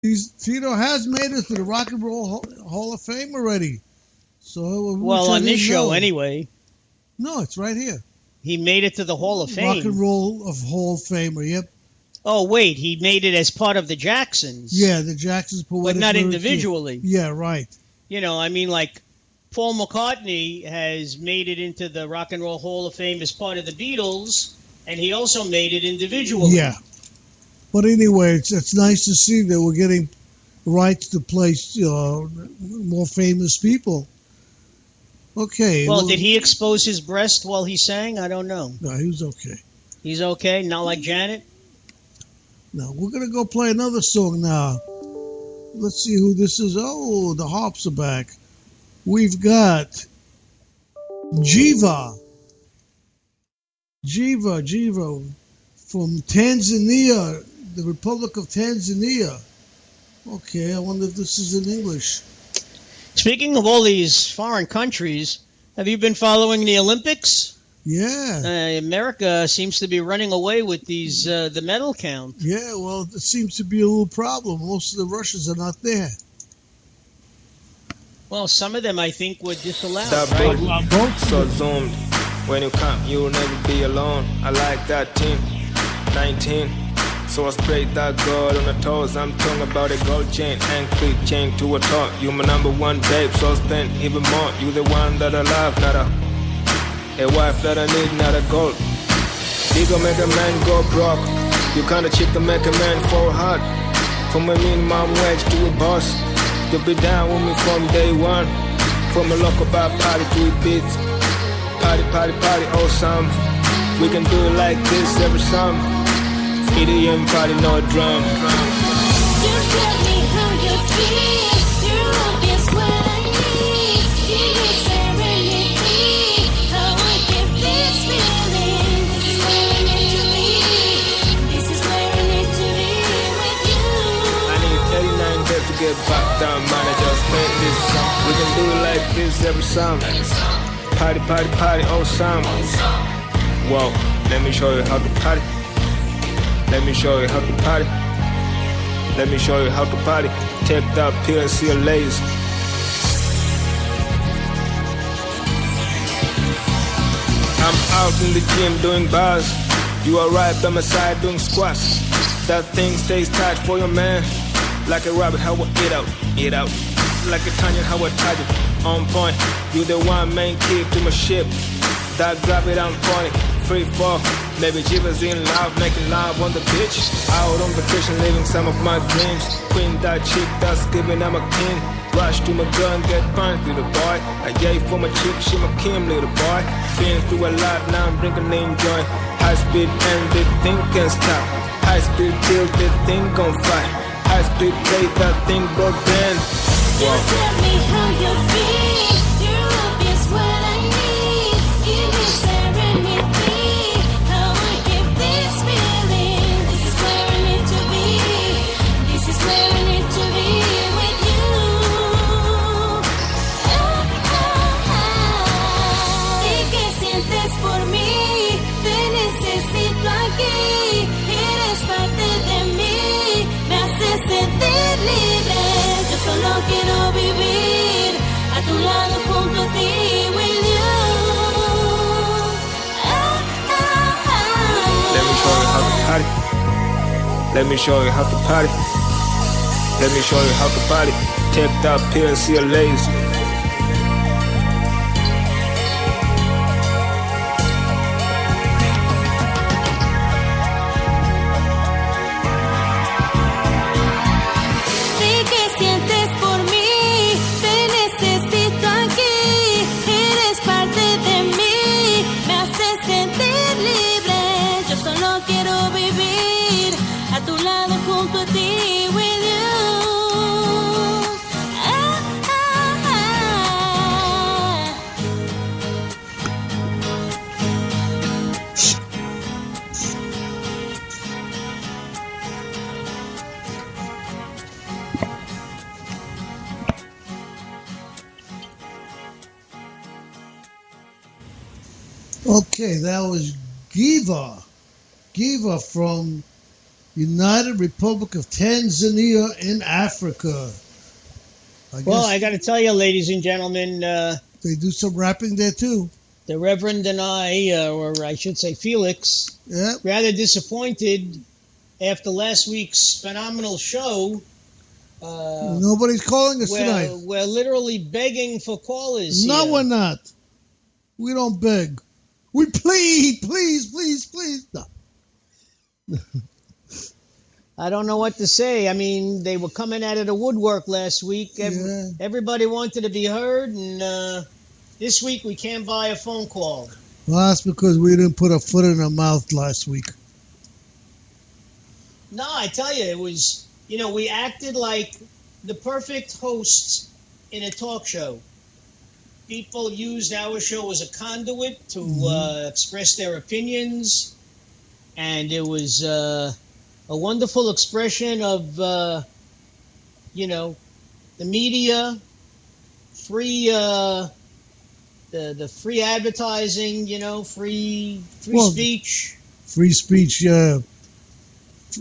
Tito has made it to the Rock and Roll Hall of Fame already. So, well, on this show anyway. No, it's right here. He made it to the Hall of Fame. Rock and Roll of Hall of Famer, yep. Oh, wait, he made it as part of the Jacksons. Yeah, the Jacksons. But not individually. Yeah, right. You know, I mean, like, Paul McCartney has made it into the Rock and Roll Hall of Fame as part of the Beatles, and he also made it individually. Yeah. But anyway, it's nice to see that we're getting rights to place more famous people. Okay. Well, did he expose his breast while he sang? I don't know. No, he was okay. He's okay? Not like Janet? No, we're going to go play another song now. Let's see who this is. Oh, the harps are back. We've got Jiva from Tanzania, the Republic of Tanzania. Okay, I wonder if this is in English. Speaking of all these foreign countries, have you been following the Olympics? Yeah. America seems to be running away with these the medal count. Yeah, well, it seems to be a little problem. Most of the Russians are not there. Well, some of them, I think, were disallowed. That so zoomed. When you come, you'll never be alone. I like that team. 19. So I sprayed that girl on the toes. I'm talking about a gold chain and quick chain to a top. You my number one babe, so I spend even more. You the one that I love, not a wife that I need, not a gold. Ego make a man go broke. You kind of chick to make a man fall hard. From a minimum wage to a boss. You'll be down with me from day one. From a local bar party to a beat. Party, awesome. We can do it like this every summer. EDM party, no drum. Just tell me how you feel. Your love is what I need. Give me serenity. How I get this feeling. This is where I need to be. This is where I need to be with you. I need 39 days to get back down, man. I just made this song. We can do it like this every summer. Party, awesome. Whoa, let me show you how to party. Let me show you how to party. Let me show you how to party. Take that pill and see a lazy. I'm out in the gym doing bars. You are right by my side doing squats. That thing stays tight for your man. Like a rabbit, how I eat out. Like a Tanya, how I touch it. On point, you the one main key to my ship. That grab it, I'm funny. Free fall, maybe Jiva's in love, making love on the beach. Out on vacation, living some of my dreams. Queen, that chick that's giving, I'm a king. Rush to my gun, get punched, little boy. I gave for my chick, she my Kim, little boy. Been through a lot, now I'm drinking in joy. High speed and the thing can't stop. High speed till the thing gon' fly. High speed play, that thing broke down. Just tell me how you feel. Your love is what I need. Give me serenity. How I get this feeling. This is where I need to be. This is where I need to be with you. ¿Y qué sientes por mí? Te necesito aquí. Eres parte de mí. Me haces sentir libre. Yo solo quiero vivir a tu lado junto a ti, with you. Let me show you how to party. Let me show you how to party. Let me show you how to party. Take that pill and see a lazy. ¿Y qué sientes por mí? Te necesito aquí. Eres parte de mí. Me haces sentir libre. Yo solo quiero vivir a tu lado junto a ti, with you. Okay, that was Giva from United Republic of Tanzania in Africa. Well, I got to tell you, ladies and gentlemen, they do some rapping there too. the Reverend and I, or I should say Felix, Yeah. rather disappointed after last week's phenomenal show. Nobody's calling us tonight. We're literally begging for callers No, here. we're not. We don't beg. We plead, please, please, please. No. I don't know what to say. I mean, they were coming out of the woodwork last week. Yeah. Everybody wanted to be heard, and this week we can't buy a phone call. Well, that's because we didn't put a foot in our mouth last week. No, I tell you, it was, we acted like the perfect hosts in a talk show. People used our show as a conduit to express their opinions, and it was a wonderful expression of, the media, free, the free advertising, free speech. Free speech, yeah.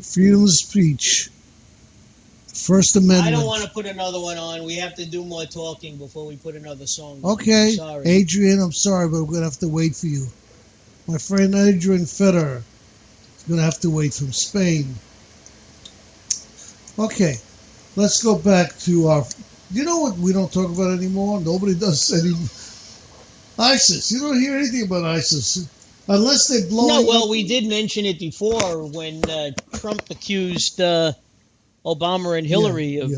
Freedom of speech. First Amendment. I don't want to put another one on. We have to do more talking before we put another song on. Okay, Sorry. Adrian, I'm sorry, but we're going to have to wait for you. My friend Adrian Federer is going to have to wait from Spain. Okay, let's go back to our... You know what we don't talk about anymore? Nobody does anymore. ISIS. You don't hear anything about ISIS. Unless they blow... No, well, we did mention it before when Trump accused Obama and Hillary of.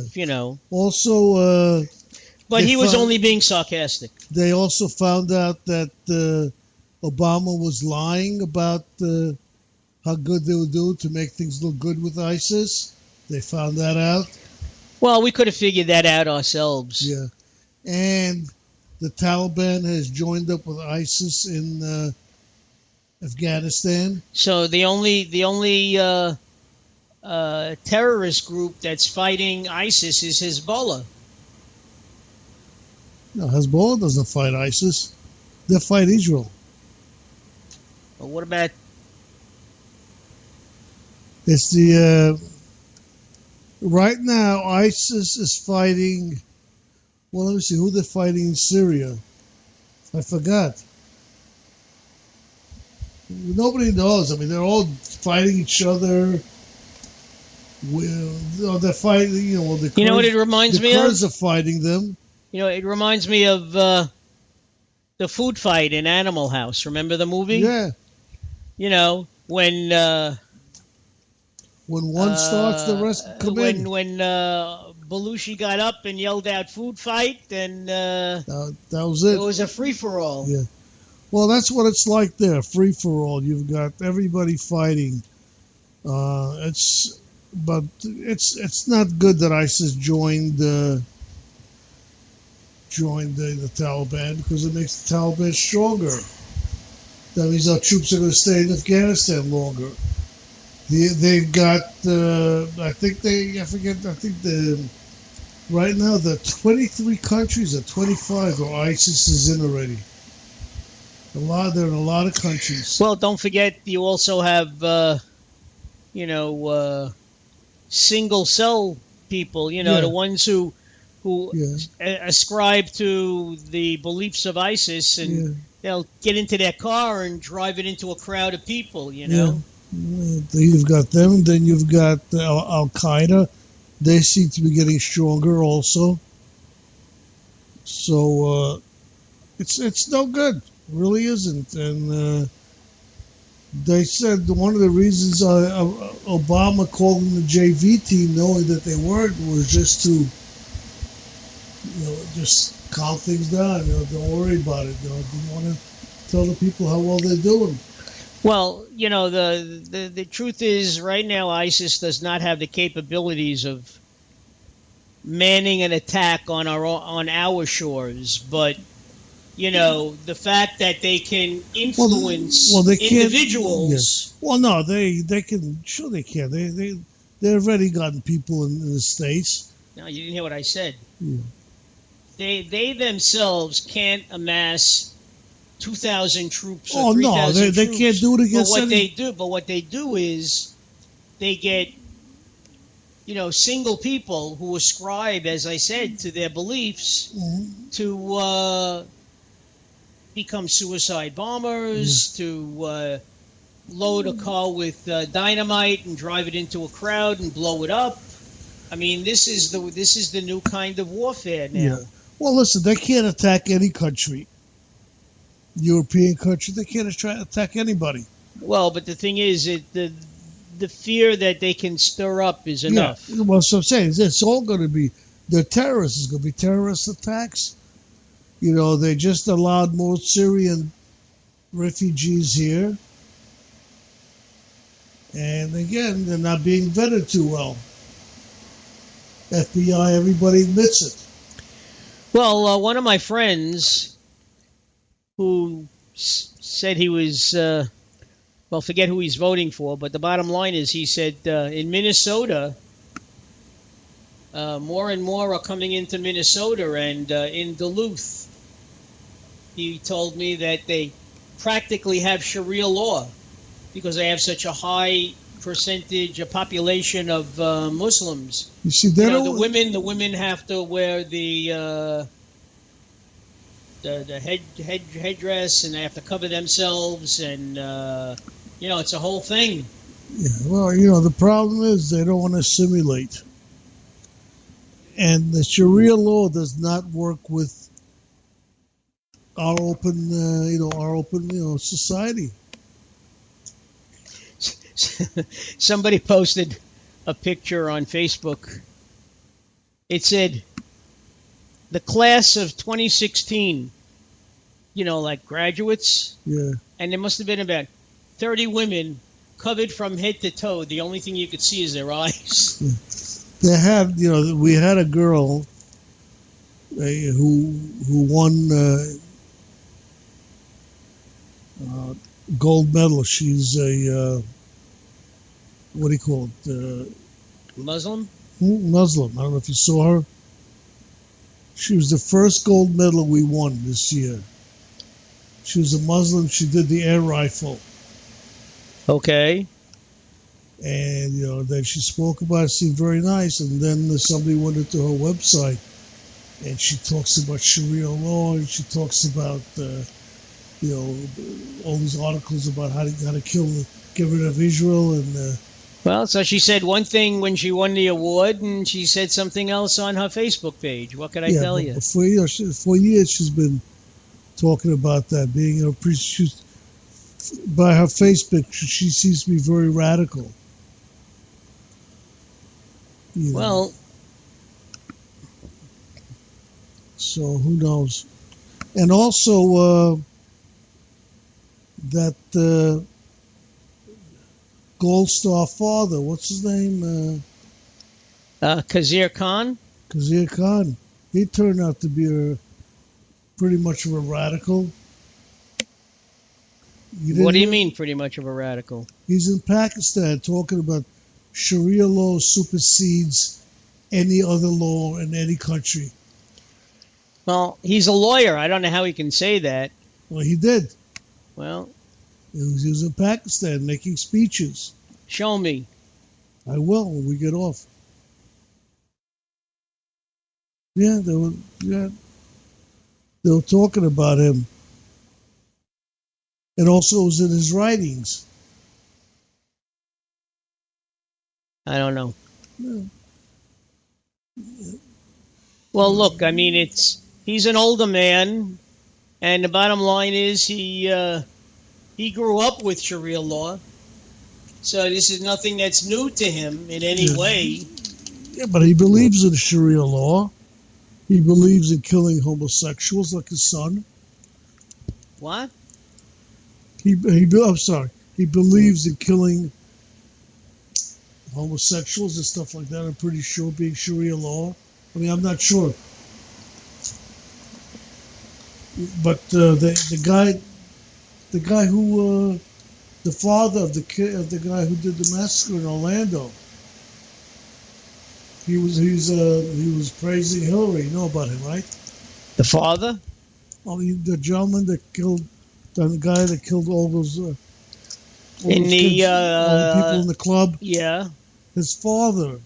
Also... But he was only being sarcastic. They also found out that Obama was lying about how good they would do to make things look good with ISIS. They found that out. Well, we could have figured that out ourselves. Yeah. And the Taliban has joined up with ISIS in Afghanistan. So the only terrorist group that's fighting ISIS is Hezbollah. No, Hezbollah doesn't fight ISIS. They fight Israel. But what about... It's the... right now, ISIS is fighting... Well, let me see. Who they're fighting in Syria? I forgot. Nobody knows. I mean, they're all fighting each other. They're fighting, the Kurds, what it reminds me of? The Kurds are fighting them. It reminds me of the food fight in Animal House. Remember the movie? Yeah. When one starts, the rest come in. When Belushi got up and yelled out "food fight," and that was it. It was a free for all. Yeah. Well, that's what it's like there, free for all. You've got everybody fighting. It's not good that ISIS joined the Taliban, because it makes the Taliban stronger. That means our troops are going to stay in Afghanistan longer. They've got right now the 23 countries or 25 where ISIS is in already. They're in a lot of countries. Well, don't forget you also have single cell people. The ones who ascribe to the beliefs of ISIS, and they'll get into their car and drive it into a crowd of people. You've got them, and then you've got Al Qaeda. They seem to be getting stronger also. So it's no good. It really isn't. And they said one of the reasons Obama called them the JV team, knowing that they weren't, was just to just calm things down. Don't worry about it. Didn't want to tell the people how well they're doing. Well, the truth is, right now ISIS does not have the capabilities of manning an attack on our shores, but the fact that they can influence individuals. Yes. Well, no, they can. Sure, they can. They've already gotten people in the States. No, you didn't hear what I said. Yeah. They themselves can't amass 2,000 troops or Oh 3,000 no, they troops. can't do it against But what they do is they get, single people who ascribe, as I said, to their beliefs to become suicide bombers, to load a car with dynamite and drive it into a crowd and blow it up. I mean, this is the new kind of warfare now. Yeah. Well, listen, they can't attack any country. European country, they can't attack anybody. Well, but the thing is, the fear that they can stir up is enough. Yeah. Well, so I'm saying it's all going to be the terrorists. It's going to be terrorist attacks. They just allowed more Syrian refugees here, and again, they're not being vetted too well. FBI, everybody admits it. Well, one of my friends who said he was, forget who he's voting for, but the bottom line is he said in Minnesota, more and more are coming into Minnesota, and in Duluth, he told me that they practically have Sharia law because they have such a high percentage, a population of Muslims. You see, the women have to wear the headdress, and they have to cover themselves, and it's a whole thing. Yeah, well, the problem is they don't want to assimilate, and the Sharia law does not work with our open, society. Somebody posted a picture on Facebook. It said, the class of 2016, like graduates. Yeah. And there must have been about 30 women covered from head to toe. The only thing you could see is their eyes. Yeah. They had, we had a girl who won gold medal. She's a what do you call it? Muslim? Muslim. I don't know if you saw her. She was the first gold medal we won this year. She was a Muslim. She did the air rifle. Okay. And, then she spoke about it, seemed very nice. And then somebody went into her website, and she talks about Sharia law, and she talks about, all these articles about how to get rid of Israel. And well, so she said one thing when she won the award, and she said something else on her Facebook page. What could I tell you? For years, she's been talking about that, being a priest. By her Facebook, she seems to be very radical. Well, so who knows? And also that Gold Star father, what's his name? Kazir Khan. Kazir Khan. He turned out to be pretty much of a radical. What do you mean, pretty much of a radical? He's in Pakistan talking about Sharia law supersedes any other law in any country. Well, he's a lawyer. I don't know how he can say that. Well, he did. Well, he was in Pakistan making speeches. Show me. I will when we get off. Yeah, they were talking about him. And also it was in his writings. I don't know. Yeah. Well, look, I mean, he's an older man, and the bottom line is he grew up with Sharia law, so this is nothing that's new to him in any way. Yeah, but he believes in Sharia law. He believes in killing homosexuals like his son. What? I'm sorry. He believes in killing homosexuals and stuff like that. I'm pretty sure, being Sharia law. I mean, I'm not sure. But the guy who, the father of the guy who did the massacre in Orlando, he was praising Hillary. You know about him, right? The father? Oh, the gentleman that killed, the guy that killed all those all In those the, kids, all the people in the club. Yeah. His father